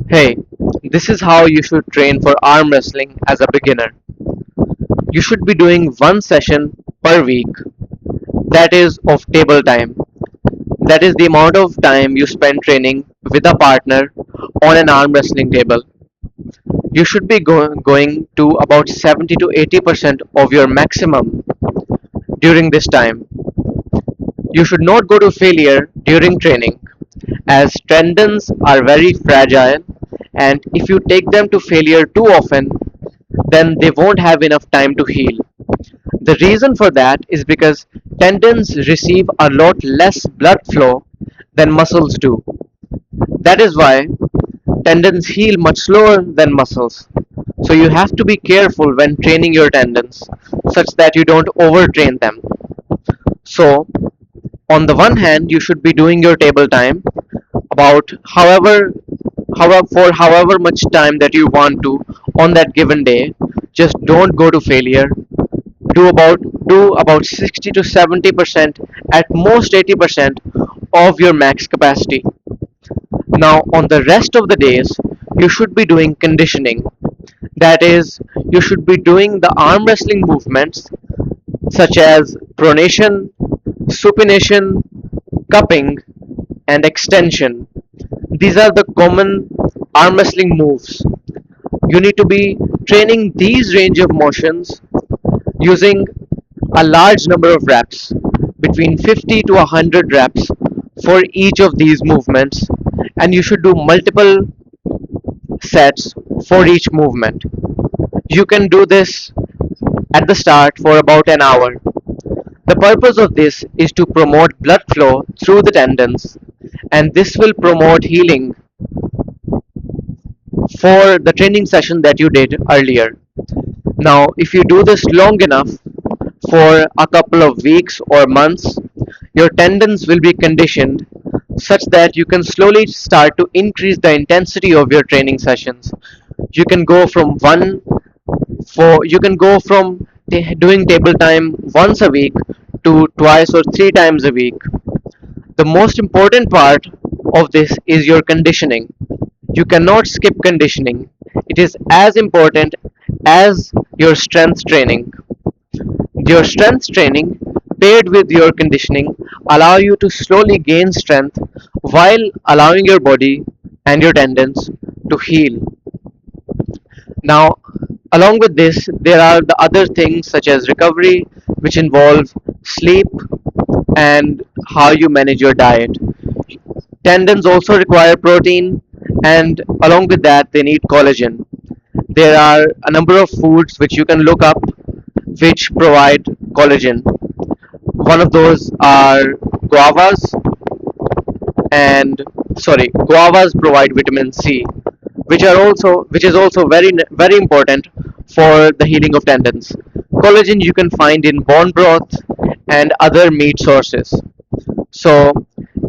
Hey, this is how you should train for arm wrestling as a beginner. You should be doing one session per week, that is, of table time. That is the amount of time you spend training with a partner on an arm wrestling table. You should be going to about 70 to 80% of your maximum during this time. You should not go to failure during training, as tendons are very fragile, and if you take them to failure too often, then they won't have enough time to heal. The reason for that is because tendons receive a lot less blood flow than muscles do. That is why tendons heal much slower than muscles. So you have to be careful when training your tendons such that you don't overtrain them. So, on the one hand, you should be doing your table time about however much time that you want to on that given day. Just don't go to failure. Do about 60 to 70%, at most 80% of your max capacity. Now on the rest of the days you should be doing conditioning. That is, you should be doing the arm wrestling movements such as pronation, supination, cupping, and extension. These are the common arm wrestling moves. You need to be training these range of motions using a large number of reps, between 50 to 100 reps for each of these movements, and you should do multiple sets for each movement. You can do this at the start for about an hour. The purpose of this is to promote blood flow through the tendons, and this will promote healing for the training session that you did earlier. Now, if you do this long enough, for a couple of weeks or months, your tendons will be conditioned such that you can slowly start to increase the intensity of your training sessions. You can go from one for you can go from doing table time once a week to twice or three times a week. The most important part of this is your conditioning. You cannot skip conditioning. It is as important as your strength training. Your strength training paired with your conditioning allow you to slowly gain strength while allowing your body and your tendons to heal. Now, along with this, there are the other things such as recovery, which involve sleep and how you manage your diet. Tendons also require protein, and along with that, they need collagen. There are a number of foods which you can look up which provide collagen. One of those are guavas, and guavas provide vitamin C, which is also very important for the healing of tendons. Collagen you can find in bone broth and other meat sources. So,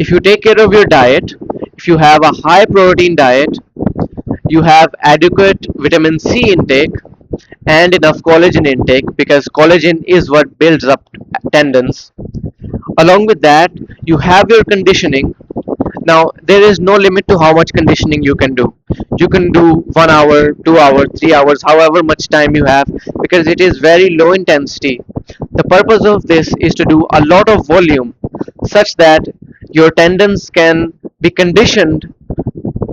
if you take care of your diet, if you have a high protein diet, you have adequate vitamin C intake and enough collagen intake, because collagen is what builds up tendons. Along with that, you have your conditioning. Now, there is no limit to how much conditioning you can do. You can do 1 hour, 2 hours, 3 hours, however much time you have, because it is very low intensity. The purpose of this is to do a lot of volume such that your tendons can be conditioned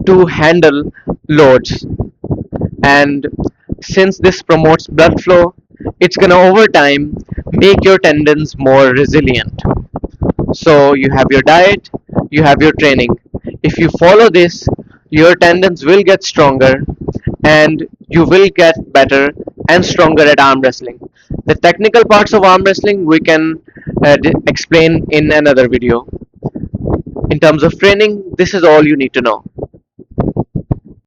to handle loads. And since this promotes blood flow, it's gonna over time make your tendons more resilient. So you have your diet, you have your training. If you follow this, your tendons will get stronger and you will get better and stronger at arm wrestling. The technical parts of arm wrestling we can explain in another video. In terms of training, this is all you need to know.